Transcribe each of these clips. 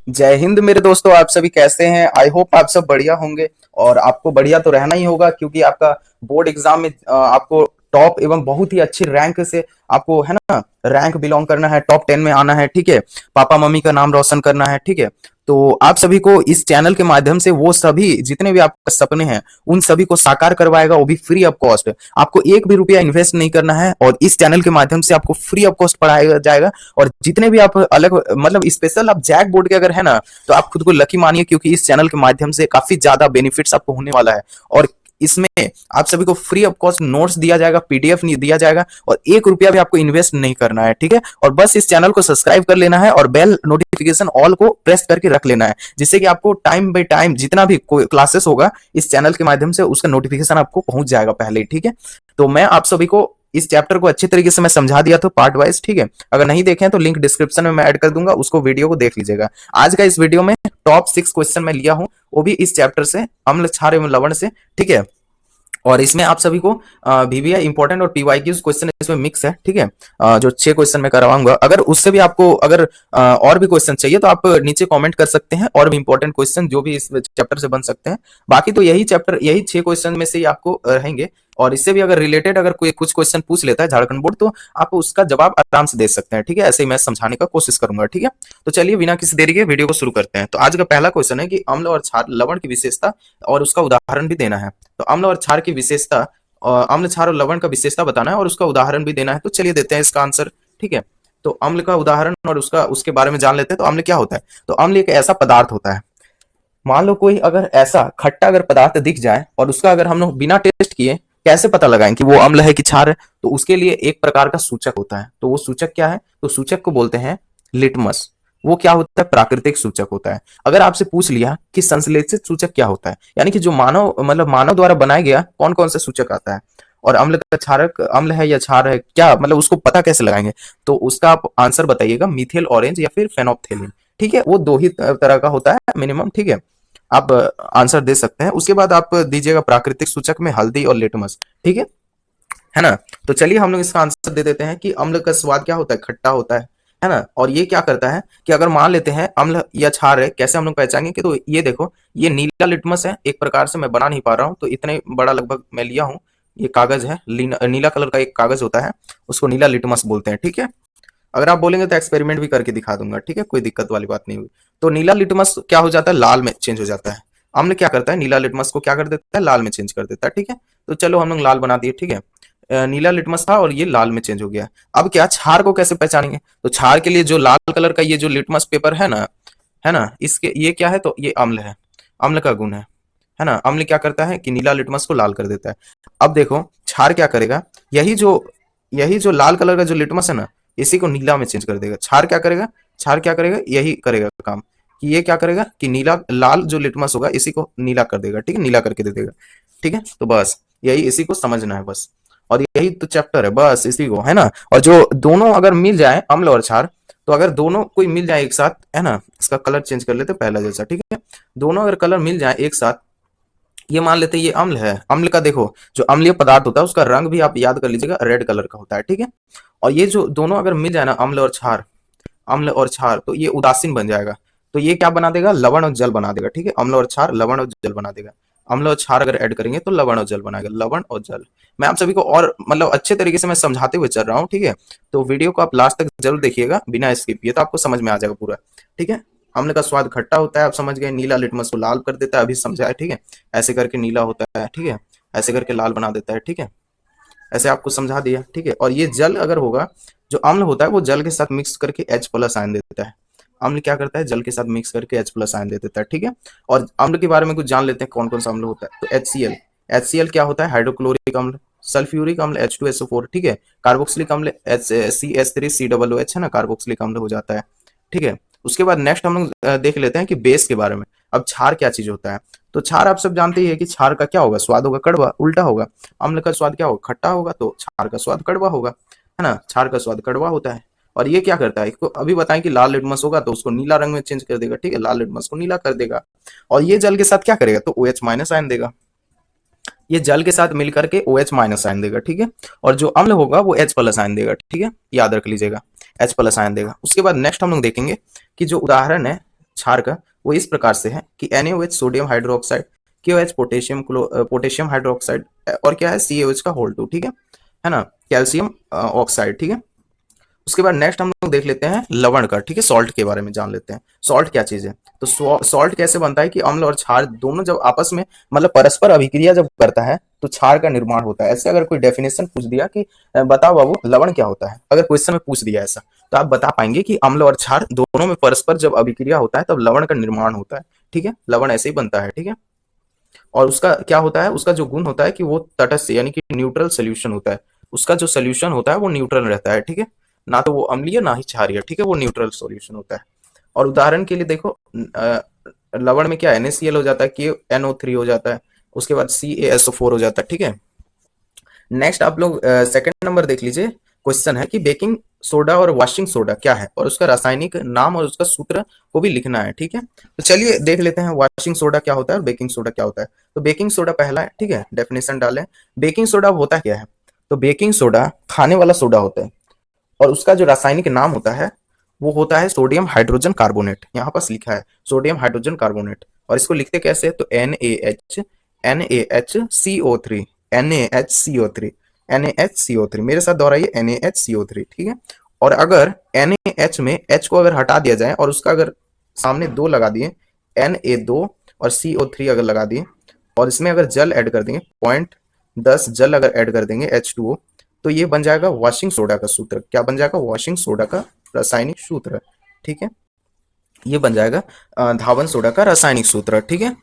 जय हिंद मेरे दोस्तों, आप सभी कैसे हैं? आई होप आप सब बढ़िया होंगे। और आपको बढ़िया तो रहना ही होगा, क्योंकि आपका बोर्ड एग्जाम में आपको टॉप एवं बहुत ही अच्छी रैंक से आपको है ना रैंक बिलोंग करना है, टॉप 10 में आना है। ठीक है, पापा मम्मी का नाम रोशन करना है। ठीक है, तो आप सभी को इस चैनल के माध्यम से वो सभी जितने भी आपके सपने हैं उन सभी को साकार करवाएगा, वो भी फ्री ऑफ कॉस्ट। आपको एक भी रुपया इन्वेस्ट नहीं करना है और इस चैनल के माध्यम से आपको फ्री ऑफ कॉस्ट पढ़ाया जाएगा। और जितने भी आप अलग मतलब स्पेशल आप जैक बोर्ड के अगर है ना, तो आप खुद को लकी मानिए, क्योंकि इस चैनल के माध्यम से काफी ज्यादा बेनिफिट्स आपको होने वाला है। और इसमें आप सभी को फ्री ऑफ कॉस्ट नोट्स दिया जाएगा, पीडीएफ नहीं दिया जाएगा, और एक रुपया भी आपको इन्वेस्ट नहीं करना है। ठीक है, और बस इस चैनल को सब्सक्राइब कर लेना है और बेल नोटिफिकेशन ऑल को प्रेस करके रख लेना है, जिससे कि आपको टाइम बाय टाइम जितना भी कोई क्लासेस होगा इस चैनल के माध्यम से उसका नोटिफिकेशन आपको पहुंच जाएगा पहले ही। ठीक है, तो मैं आप सभी को इस चैप्टर को अच्छी तरीके से मैं समझा दिया था पार्ट वाइज। ठीक है, अगर नहीं देखें तो लिंक डिस्क्रिप्शन में मैं ऐड कर दूंगा, उसको वीडियो को देख लीजिएगा। आज का इस वीडियो में टॉप 6 क्वेश्चन मैं लिया हूं, वो भी इस चैप्टर से, अम्ल क्षार एवं लवण से। ठीक है, और इसमें आप सभी को वीवीआई इंपॉर्टेंट और पीवाईक्यूज क्वेश्चन इसमें मिक्स है। ठीक है, जो 6 क्वेश्चन मैं करवाऊंगा, अगर उससे भी आपको अगर और भी क्वेश्चन चाहिए तो आप नीचे कमेंट कर सकते हैं, और भी इंपॉर्टेंट क्वेश्चन जो भी इस चैप्टर से बन सकते हैं। बाकी तो यही चैप्टर, यही 6 क्वेश्चन में से ही आपको रहेंगे। और इससे भी अगर रिलेटेड अगर कोई कुछ क्वेश्चन पूछ लेता है झारखंड बोर्ड, तो आप उसका जवाब आराम से दे सकते हैं। ठीक है, ऐसे ही मैं समझाने का कोशिश करूंगा। ठीक है, तो चलिए बिना किसी देरी के वीडियो को शुरू करते हैं। तो आज का पहला क्वेश्चन है कि अम्ल और क्षार लवण की विशेषता और उसका उदाहरण भी देना है। तो अम्ल और क्षार की विशेषता, अम्ल क्षार और लवण का विशेषता बताना है और उसका उदाहरण भी देना है। तो चलिए देते हैं इसका आंसर। ठीक है, तो अम्ल का उदाहरण और उसके बारे में जान लेते हैं। तो अम्ल क्या होता है? तो अम्ल एक ऐसा पदार्थ होता है, मान लो कोई अगर ऐसा खट्टा अगर पदार्थ दिख जाए और उसका अगर हम लोग बिना टेस्ट किए कैसे पता लगाएं कि वो अम्ल है कि क्षार है? तो उसके लिए एक प्रकार का सूचक होता है। तो वो सूचक क्या है? तो सूचक को बोलते हैं लिटमस। वो क्या होता है? प्राकृतिक सूचक होता है। अगर आपसे पूछ लिया कि संश्लेषित सूचक क्या होता है, यानी कि जो मानव मतलब मानव द्वारा बनाया गया कौन कौन से सूचक आता है, और अम्ल का क्षारक अम्ल है या क्षार है क्या, मतलब उसको पता कैसे लगाएंगे? तो उसका आप आंसर बताइएगा, मिथेल ऑरेंज या फिर फेनोप्थेलिन। ठीक है, वो दो ही तरह का होता है मिनिमम। ठीक है, आप आंसर दे सकते हैं। उसके बाद आप दीजिएगा प्राकृतिक सूचक में हल्दी और लिटमस। ठीक है ना? तो चलिए हम लोग इसका आंसर दे देते हैं कि अम्ल का स्वाद क्या होता है? खट्टा होता है ना? और ये क्या करता है कि अगर मान लेते हैं अम्ल या क्षार है, कैसे हम लोग पहचानेंगे? तो ये देखो, ये नीला लिटमस है। एक प्रकार से मैं बना नहीं पा रहा हूँ, तो इतने बड़ा लगभग मैं लिया हूँ। ये कागज है, नीला कलर का एक कागज होता है, उसको नीला लिटमस बोलते हैं। ठीक है, अगर आप बोलेंगे तो एक्सपेरिमेंट भी करके दिखा दूंगा। ठीक है, कोई दिक्कत वाली बात नहीं हुई। तो नीला लिटमस क्या हो जाता है? लाल में चेंज हो जाता है। अम्ल क्या करता है? नीला लिटमस को क्या कर देता है? लाल में चेंज कर देता है। ठीक है, तो चलो हम लोग लाल बना दिए। ठीक है, नीला लिटमस था और ये लाल में चेंज हो गया। अब क्या, क्षार को कैसे पहचानेंगे? तो क्षार के लिए जो लाल कलर का ये जो लिटमस पेपर है ना, इसके ये क्या है? तो ये अम्ल है, अम्ल का गुण है ना? अम्ल क्या करता है कि नीला लिटमस को लाल कर देता है। अब देखो क्षार क्या करेगा, यही जो लाल कलर का जो लिटमस है ना, इसी को नीला में चेंज कर देगा। क्षार क्या करेगा? क्षार क्या करेगा? यही करेगा काम कि ये क्या करेगा कि नीला लाल जो लिटमस होगा इसी को नीला कर देगा। ठीक है, नीला करके दे देगा। ठीक है, तो बस यही, इसी को समझना है बस। और यही तो चैप्टर है, बस इसी को, है ना? और जो दोनों अगर मिल जाए, अम्ल और क्षार, तो अगर दोनों कोई मिल जाए एक साथ, है ना, इसका कलर चेंज कर लेते पहला जैसा। ठीक है, दोनों अगर कलर मिल जाए एक साथ, ये मान लेते हैं ये अम्ल है। अम्ल का देखो, जो अम्लीय पदार्थ होता है उसका रंग भी आप याद कर लीजिएगा, रेड कलर का होता है। ठीक है, और ये जो दोनों अगर मिल जाए ना, अम्ल और क्षार, तो ये उदासीन बन जाएगा। तो ये क्या बना देगा? लवण और जल बना देगा। ठीक है, अम्ल और क्षार लवण और जल बना देगा। अम्ल और क्षार अगर ऐड करेंगे तो लवण और जल बनाएगा, लवण और जल। मैं आप सभी को और मतलब अच्छे तरीके से मैं समझाते हुए चल रहा हूँ। ठीक है, तो वीडियो को आप लास्ट तक जरूर देखिएगा बिना स्किप किए, तो आपको समझ में आ जाएगा पूरा। ठीक है, अम्ल का स्वाद खट्टा होता है, आप समझ गए। नीला लिटमस को लाल कर देता है, अभी समझा है। ठीक है, ऐसे करके नीला होता है। ठीक है, ऐसे करके लाल बना देता है। ठीक है, ऐसे आपको समझा दिया। ठीक है, और ये जल अगर होगा, जो अम्ल होता है वो जल के साथ मिक्स करके H प्लस आयन देता है। अम्ल क्या करता है? जल के साथ मिक्स करके H प्लस आयन दे देता है। ठीक है, और अम्ल के बारे में कुछ जान लेते हैं, कौन कौन सा अम्ल होता है। तो HCl क्या होता है? हाइड्रोक्लोरिक अम्ल। सल्फ्यूरिक अम्ल H2SO4। ठीक है, कार्बोक्सिलिक अम्ल CH3COOH, है ना, कार्बोक्सिलिक अम्ल हो जाता है। ठीक है, उसके बाद नेक्स्ट हम लोग देख लेते हैं कि बेस के बारे में। अब क्षार क्या चीज होता है? तो क्षार आप सब जानते ही है कि क्षार का क्या होगा? स्वाद होगा कड़वा, उल्टा होगा। अम्ल का स्वाद क्या होगा? खट्टा होगा, तो क्षार का स्वाद कड़वा होगा, है ना? क्षार का स्वाद कड़वा होता है। और ये क्या करता है? इसको अभी बताएं कि लाल लिटमस होगा तो उसको नीला रंग में चेंज कर देगा। ठीक है, लाल लिटमस को नीला कर देगा। और ये जल के साथ क्या करेगा? तो OH माइनस आयन देगा। ये जल के साथ मिलकर के OH माइनस आयन देगा। ठीक है, और जो अम्ल होगा वो H प्लस आयन देगा। ठीक है, याद रख लीजिएगा, H प्लस आयन देगा। उसके बाद नेक्स्ट हम लोग देखेंगे कि जो उदाहरण है क्षार का, वो इस प्रकार से है कि NaOH sodium hydroxide, KOH potassium hydroxide, और क्या है CaOH का होल 2, ठीक है ना, कैल्शियम ऑक्साइड, ठीक है। उसके बाद नेक्स्ट हम लोग देख लेते हैं लवण का, ठीक है, सॉल्ट के बारे में जान लेते हैं। सॉल्ट क्या चीज है, तो सॉल्ट कैसे बनता है कि अम्ल और क्षार दोनों जब आपस में मतलब परस्पर अभिक्रिया जब करता है तो क्षार का निर्माण होता है। ऐसे अगर कोई डेफिनेशन पूछ दिया कि बताओ बाबू लवण क्या होता है, अगर क्वेश्चन में पूछ दिया ऐसा, तो आप बता पाएंगे कि अम्ल और क्षार दोनों में परस्पर जब अभिक्रिया होता है तब लवण का निर्माण होता है, ठीक है। लवण ऐसे ही बनता है, ठीक है। और उसका क्या होता है, उसका जो गुण होता है कि वो तटस्थ यानी कि न्यूट्रल सोल्यूशन होता है। उसका जो सोल्यूशन होता है वो न्यूट्रल रहता है, ठीक है, ना तो वो अम्लीय ना ही क्षारीय, ठीक है, वो न्यूट्रल सॉल्यूशन होता है। और उदाहरण के लिए देखो लवण में क्या NaCl हो जाता है, KNO3 हो जाता है, उसके बाद CaSO4 हो जाता है, ठीक है। नेक्स्ट आप लोग सेकंड नंबर देख लीजिए। क्वेश्चन है कि बेकिंग सोडा और वॉशिंग सोडा क्या है और उसका रासायनिक नाम और उसका सूत्र को भी लिखना है, ठीक है। तो चलिए देख लेते हैं वॉशिंग सोडा क्या होता है और बेकिंग सोडा क्या होता है। तो बेकिंग सोडा पहला है, ठीक है, डेफिनेशन डालें। बेकिंग सोडा होता क्या है, तो बेकिंग सोडा खाने वाला सोडा होता है और उसका जो रासायनिक नाम होता है वो होता है सोडियम हाइड्रोजन कार्बोनेट। यहाँ पास लिखा है सोडियम हाइड्रोजन कार्बोनेट, और इसको लिखते कैसे, तो NaHCO3, NaHCO3, NaHCO3, मेरे साथ दोहराइए NaHCO3, ठीक है। और अगर NaH में H को अगर हटा दिया जाए और उसका अगर सामने 2 लगा दिए, Na2 और CO3 अगर लगा दिए, और इसमें अगर जल ऐड कर देंगे 0.10 जल अगर ऐड कर देंगे H2O, तो ये बन जाएगा वॉशिंग सोडा का सूत्र। क्या बन जाएगा, वॉशिंग सोडा का रासायनिक सूत्र, ठीक है। ये बन जाएगा धावन सोडा का रासायनिक सूत्र, ठीक है।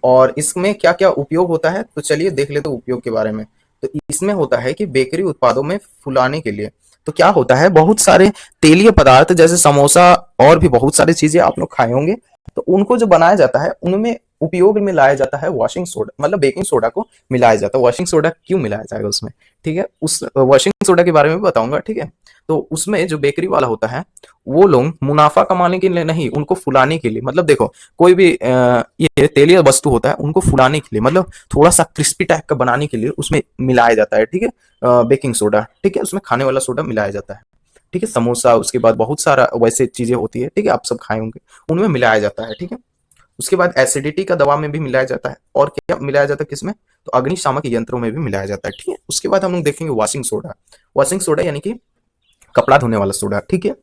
और इसमें क्या क्या उपयोग होता है, तो चलिए देख लेते उपयोग के बारे में। तो इसमें होता है कि बेकरी उत्पादों में फुलाने के लिए, तो क्या होता है, बहुत सारे तेलीय पदार्थ जैसे समोसा और भी बहुत सारी चीजें आप लोग खाए होंगे, तो उनको जो बनाया जाता है उनमें उपयोग में लाया जाता है वॉशिंग सोडा, मतलब बेकिंग सोडा को मिलाया जाता है। वॉशिंग सोडा क्यों मिलाया जाएगा उसमें, ठीक है, उस वॉशिंग सोडा के बारे में बताऊंगा, ठीक है। तो उसमें जो बेकरी वाला होता है वो लोग मुनाफा कमाने के लिए नहीं, उनको फुलाने के लिए, मतलब देखो कोई भी ये तेलीय वस्तु होता है उनको फुलाने के लिए, मतलब थोड़ा सा क्रिस्पी टाइप का बनाने के लिए उसमें मिलाया जाता है, ठीक है, बेकिंग सोडा, ठीक है, उसमें खाने वाला सोडा मिलाया जाता है, ठीक है। समोसा, उसके बाद बहुत सारा वैसे चीजें होती है, ठीक है, आप सब खाए होंगे, उनमें मिलाया जाता है, ठीक है। उसके बाद एसिडिटी का दवा में भी मिलाया जाता है, और क्या मिलाया जाता है किसमें, तो अग्निशामक यंत्रों में भी मिलाया जाता है, ठीक है। उसके बाद हम लोग देखेंगे वॉशिंग सोडा। वॉशिंग सोडा यानी कि कपड़ा धोने वाला सोडा, ठीक है,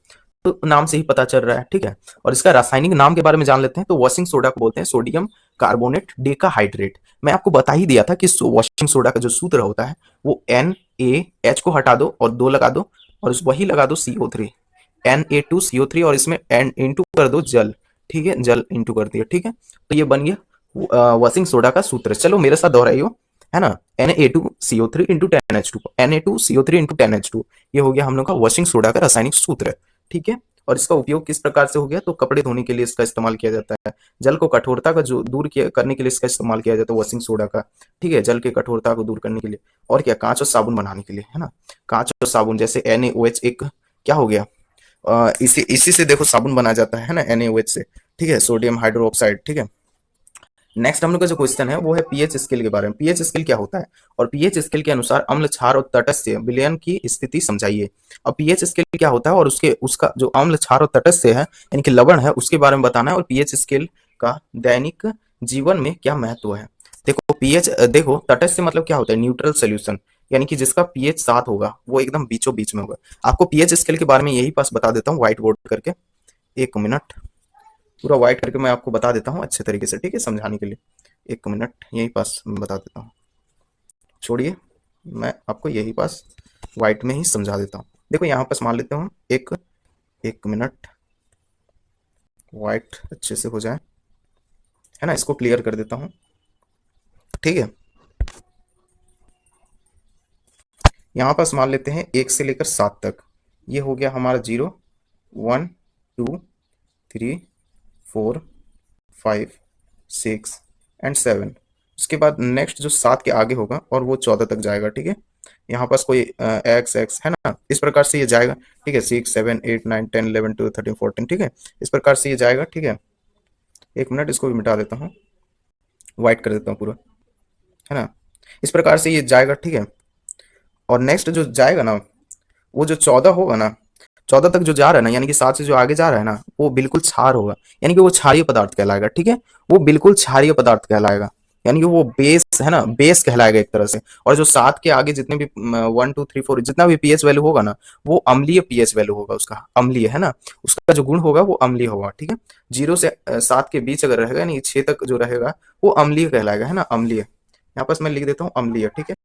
तो नाम से ही पता चल रहा है, ठीक है। और इसका रासायनिक नाम के बारे में जान लेते हैं। तो वॉशिंग सोडा को बोलते हैं सोडियम कार्बोनेट डेकाहाइड्रेट। मैं आपको बता ही दिया था कि वॉशिंग सोडा का जो सूत्र होता है वो NaH को हटा दो और 2 लगा दो, और वही लगा दो CO3, Na2CO3, और इसमें एन इंटू कर दो जल, ठीक है, जल इंटू कर दिया, ठीक है। तो ये बन गया वॉशिंग सोडा का सूत्र। चलो मेरे साथ दोहराइयो, है ना, Na2CO3 into 10H2, Na2CO3 into 10H2, ये हो गया हम लोग का वॉशिंग सोडा का रासायनिक सूत्र, ठीक है। और इसका उपयोग किस प्रकार से हो गया, तो कपड़े धोने के लिए इसका इस्तेमाल किया जाता है। जल को कठोरता का जो दूर करने के लिए इसका इस्तेमाल किया जाता है वॉशिंग सोडा का, ठीक है, जल की कठोरता को दूर करने के लिए। और क्या, कांच और साबुन बनाने के लिए, है ना, कांच और साबुन, जैसे NaOH एक क्या हो गया, इसी इसी से देखो साबुन बनाया जाता है ना, NaOH से, ठीक है, सोडियम हाइड्रोक्साइड, ठीक है। नेक्स्ट हम लोग का जो क्वेश्चन है वो है पीएच स्केल के बारे में। पीएच स्केल क्या होता है, और पीएच स्केल के अनुसार अम्ल, क्षार और तटस्थ विलयन की स्थिति समझाइए। अब पीएच स्केल क्या होता है और उसके उसका जो अम्ल, क्षार और तटस्थ है यानी कि लवण है उसके बारे में बताना है, और पीएच स्केल का दैनिक जीवन में क्या महत्व है। देखो पीएच, देखो तटस्थ मतलब क्या होता है, न्यूट्रल सोल्यूशन, यानी कि जिसका पीएच 7 होगा, वो एकदम बीचों बीच में होगा। आपको पीएच स्केल के बारे में यही पास बता देता हूँ व्हाइट बोर्ड करके, 1 मिनट, पूरा व्हाइट करके मैं आपको बता देता हूँ अच्छे तरीके से, ठीक है, समझाने के लिए। 1 मिनट यही पास मैं बता देता हूँ, छोड़िए, मैं आपको यही पास व्हाइट में ही समझा देता हूँ। देखो यहाँ पास मान लेते हो एक 1 मिनट, व्हाइट अच्छे से हो जाए, है ना, इसको क्लियर कर देता हूँ, ठीक है। यहाँ पास मान लेते हैं 1 से लेकर 7 तक, ये हो गया हमारा 0, 1, 2, 3, 4, 5, 6 एंड 7। उसके बाद नेक्स्ट जो 7 के आगे होगा और वो 14 तक जाएगा, ठीक है। यहाँ पास कोई एक्स एक्स है ना, इस प्रकार से ये जाएगा, ठीक है, 6, 7, 8, 9, 10, 11, 12, 13, 14, ठीक है, इस प्रकार से ये जाएगा, ठीक है। 1 मिनट, इसको भी मिटा देता हूँ, व्हाइट कर देता हूँ पूरा, है ना, इस प्रकार से ये जाएगा, ठीक है। और नेक्स्ट जो जाएगा ना, वो जो 14 होगा ना, 14 तक जो जा रहा है ना, यानी कि 7 से जो आगे जा रहा है ना, वो बिल्कुल क्षार होगा, यानी कि वो क्षारीय पदार्थ कहलाएगा। ठीक है, वो बिल्कुल क्षारीय पदार्थ कहलाएगा, यानी कि वो बेस है ना, बेस कहलाएगा एक तरह से। और जो 7 के आगे जितने भी 1 2 3 4 जितना भी पीएच वैल्यू होगा ना, वो अम्लीय पीएच वैल्यू होगा, उसका अम्लीय है ना, उसका जो गुण होगा वो अम्लीय होगा। ठीक है, 0 से 7 के बीच अगर रहेगा, यानी 6 तक जो रहेगा वो अम्लीय कहलाएगा, है ना, अम्लीय। यहाँ पर मैं लिख देता हूँ अम्लीय। ठीक है,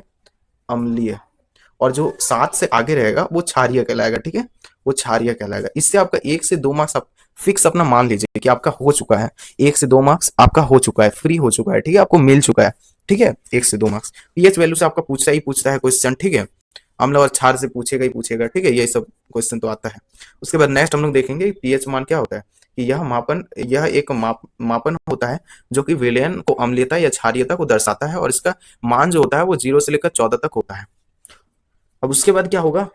अम्लीय। और जो 7 से आगे रहेगा वो क्षारीय कहलाएगा। ठीक है, वो क्षारीय कहलाएगा। इससे आपका 1 से 2 मार्क्स आप फिक्स अपना मान लीजिए कि आपका हो चुका है, 1 से 2 मार्क्स आपका हो चुका है, फ्री हो चुका है। ठीक है, आपको मिल चुका है। ठीक है, 1 से 2 मार्क्स पीएच वैल्यू से आपका पूछता ही पूछता है क्वेश्चन। ठीक है, अम्ल और क्षार से पूछेगा ही पूछेगा। ठीक है, यही सब क्वेश्चन तो आता है। उसके बाद नेक्स्ट हम लोग देखेंगे पीएच मान क्या होता है, कि यह एक मापन होता है जो कि विलयन को अम्लीयता या क्षारीयता को दर्शाता है, और इसका मान जो होता है वो 0 से लेकर 14 तक होता है। अब उसके बाद क्या होगा,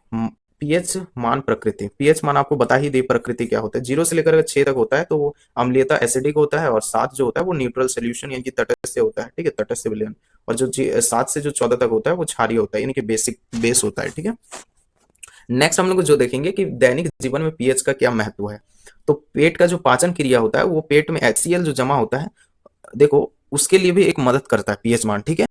पीएच मान प्रकृति। पीएच मान आपको बता ही दी प्रकृति क्या होता है। 0 से लेकर अगर 6 तक होता है तो वो अम्लीयता एसिडिक होता है, और 7 जो होता है वो न्यूट्रल सोल्यूशन यानी कि तटस्थ होता है। ठीक है, तटस्थ विलयन। और जो 7 से जो 14 तक होता है वो क्षारीय होता है, यानी कि बेसिक बेस होता है। ठीक है, नेक्स्ट हम लोग जो देखेंगे कि दैनिक जीवन में पीएच का क्या महत्व है। तो पेट का जो पाचन क्रिया होता है, वो पेट में HCl जो जमा होता है, देखो उसके लिए भी एक मदद करता है पीएच मान। ठीक है,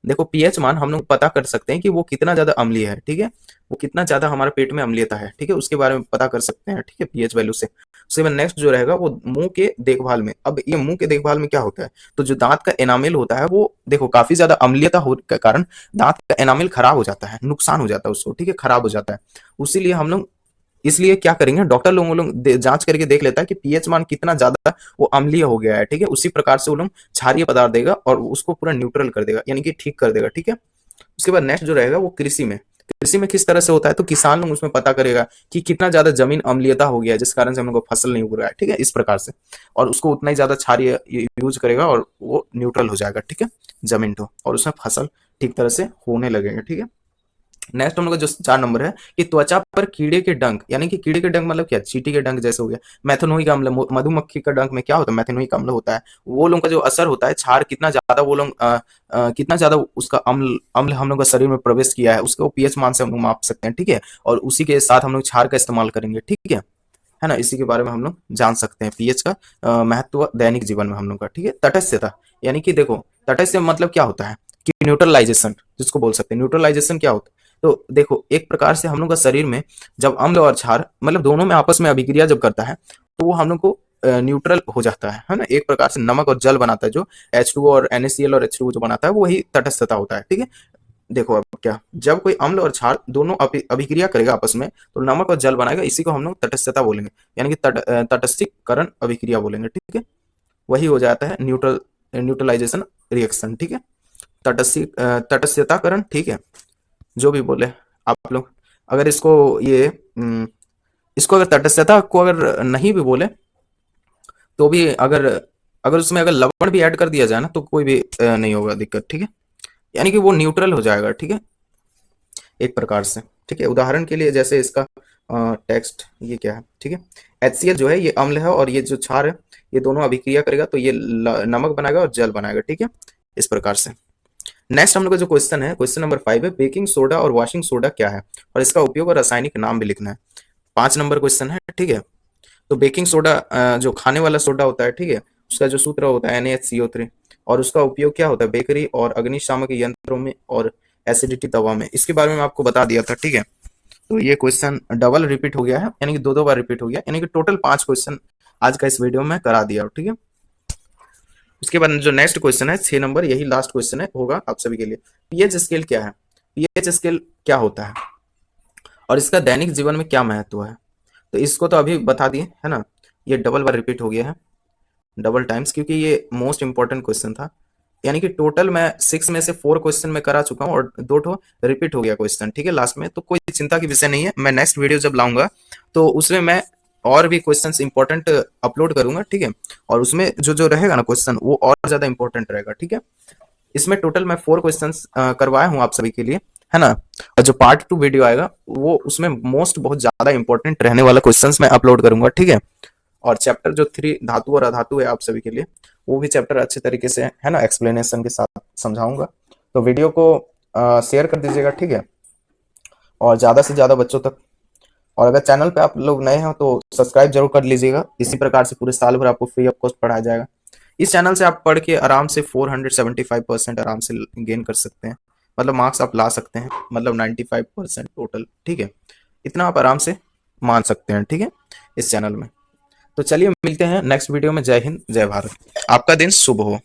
देखो पीएच मान हम लोग पता कर सकते हैं कि वो कितना ज्यादा अम्लीय है। ठीक है, वो कितना ज्यादा हमारे पेट में अम्लीयता है। ठीक है, उसके बारे में पता कर सकते हैं। ठीक है, पीएच वैल्यू से। उसके बाद नेक्स्ट जो रहेगा वो मुंह के देखभाल में। अब ये मुंह के देखभाल में क्या होता है, तो जो दांत का एनामेल होता है वो देखो काफी ज्यादा अम्लीयता हो के कारण दांत का एनामेल खराब हो जाता है, नुकसान हो जाता है उसको। ठीक है, खराब हो जाता है। उसीलिए हम लोग इसलिए क्या करेंगे, डॉक्टर लोग जांच करके देख लेता है कि पीएच मान कितना ज्यादा वो अम्लीय हो गया है। ठीक है, उसी प्रकार से वो लोग क्षारीय पदार्थ देगा और उसको पूरा न्यूट्रल कर देगा, यानी कि ठीक कर देगा। ठीक है, उसके बाद नेक्स्ट जो रहेगा वो कृषि में किस तरह से होता है, तो किसान लोग उसमें पता करेगा कि कितना ज्यादा जमीन अम्लीयता हो गया है जिस कारण से हम लोग को फसल नहीं उग रहा है। ठीक है, इस प्रकार से, और उसको उतना ही ज्यादा क्षारीय यूज करेगा और वो न्यूट्रल हो जाएगा। ठीक है, जमीन तो, और उसमें फसल ठीक तरह से होने लगेगा। ठीक है, नेक्स्ट हम लोग का जो 4 नंबर है कि त्वचा पर कीड़े के डंक, यानी कि कीड़े के डंक मतलब क्या, चींटी के डंक जैसे हो गया। मैथेनोइक अम्ल, मधुमक्खी का डंक में क्या होता है, मैथेनोइक अम्ल होता है। वो लोगों का जो असर होता है, क्षार कितना ज्यादा वो लोग कितना ज्यादा उसका अम्ल अम्ल हम लोग का शरीर में प्रवेश किया है, उसको पीएच मान से हम लोग माप सकते हैं। ठीक है, और उसी के साथ हम लोग क्षार का इस्तेमाल करेंगे। ठीक है ना, इसी के बारे में हम लोग जान सकते हैं पीएच का महत्व दैनिक जीवन में हम लोग का। ठीक है, तटस्थता, यानी कि देखो तटस्थ मतलब क्या होता है कि न्यूट्रलाइजेशन जिसको बोल सकते हैं। न्यूट्रलाइजेशन क्या होता है, तो देखो एक प्रकार से हम लोग का शरीर में जब अम्ल और क्षार मतलब दोनों में आपस में अभिक्रिया जब करता है तो वो हम लोग को न्यूट्रल हो जाता है ना। एक प्रकार से नमक और जल बनाता है, जो H2O और NaCl और H2O जो बनाता है वो वही तटस्थता होता है। ठीक है, देखो अब क्या, जब कोई अम्ल और क्षार दोनों अभिक्रिया करेगा आपस में तो नमक और जल बनाएगा, इसी को हम लोग तटस्थता बोलेंगे, यानी कि तटस्थीकरण अभिक्रिया बोलेंगे। ठीक है, वही हो जाता है न्यूट्रलाइजेशन रिएक्शन। ठीक है, तटस्थताकरण। ठीक है, जो भी बोले आप लोग, अगर इसको ये इसको अगर तटस्थता को अगर नहीं भी बोले तो भी अगर अगर उसमें अगर लवण भी ऐड कर दिया जाए ना तो कोई भी नहीं होगा दिक्कत। ठीक है, यानी कि वो न्यूट्रल हो जाएगा। ठीक है, एक प्रकार से। ठीक है, उदाहरण के लिए जैसे इसका टेक्स्ट ये क्या है। ठीक है, HCl जो है ये अम्ल है और ये जो क्षार है ये दोनों अभिक्रिया करेगा तो ये नमक बनाएगा और जल बनाएगा। ठीक है, इस प्रकार से। नेक्स्ट हम लोग का जो क्वेश्चन है, क्वेश्चन नंबर 5 है, बेकिंग सोडा और वॉशिंग सोडा क्या है और इसका उपयोग और रासायनिक नाम भी लिखना है। 5 नंबर क्वेश्चन है। ठीक है, तो बेकिंग सोडा जो खाने वाला सोडा होता है, ठीक है, उसका जो सूत्र होता है NaHCO3, और उसका उपयोग क्या होता है बेकरी और अग्निशामक यंत्रों में और एसिडिटी दवा में। इसके बारे में आपको बता दिया था। ठीक है, तो ये क्वेश्चन डबल रिपीट हो गया है, यानी कि दो बार रिपीट हो गया, यानी कि टोटल 5 क्वेश्चन आज का इस वीडियो में करा दिया। ठीक है, उसके बाद जो नेक्स्ट क्वेश्चन है 6 नंबर, यही लास्ट क्वेश्चन है होगा आप सभी के लिए। पीएच स्केल क्या है, पीएच स्केल क्या होता है और इसका दैनिक जीवन में क्या महत्व है, तो इसको तो अभी बता दिए है ना। ये डबल बार रिपीट हो गया है, डबल टाइम्स, क्योंकि ये मोस्ट इंपॉर्टेंट क्वेश्चन था। यानी कि टोटल मैं 6 में से 4 क्वेश्चन में करा चुका हूँ और 2 ठो रिपीट हो गया क्वेश्चन। ठीक है, लास्ट में, तो कोई चिंता की विषय नहीं है। मैं नेक्स्ट वीडियो जब लाऊंगा तो उसमें मैं और भी क्वेश्चंस इंपॉर्टेंट अपलोड करूंगा। ठीक है, और उसमें जो जो रहेगा ना क्वेश्चन वो और ज्यादा इंपॉर्टेंट रहेगा। ठीक है, इसमें टोटल मैं 4 क्वेश्चंस करवाया हूँ आप सभी के लिए, है ना। और जो पार्ट 2 वीडियो आएगा वो उसमें मोस्ट बहुत ज्यादा इंपॉर्टेंट रहने वाला क्वेश्चंस मैं अपलोड करूंगा। ठीक है, और चैप्टर जो 3 धातु और अधातु है आप सभी के लिए, वो भी चैप्टर अच्छे तरीके से है ना एक्सप्लेनेशन के साथ समझाऊंगा। तो वीडियो को शेयर कर दीजिएगा। ठीक है, और ज्यादा से ज्यादा बच्चों तक, और अगर चैनल पे आप लोग नए हैं तो सब्सक्राइब जरूर कर लीजिएगा। इसी प्रकार से पूरे साल भर आपको फ्री ऑफ कॉस्ट पढ़ाया जाएगा। इस चैनल से आप पढ़ के आराम से 475% आराम से गेन कर सकते हैं, मतलब मार्क्स आप ला सकते हैं, मतलब 95% टोटल, ठीक है। इतना आप आराम से मान सकते हैं, ठीक है, इस चैनल में। तो चलिए मिलते हैं नेक्स्ट वीडियो में। जय हिंद, जय भारत। आपका दिन शुभ हो।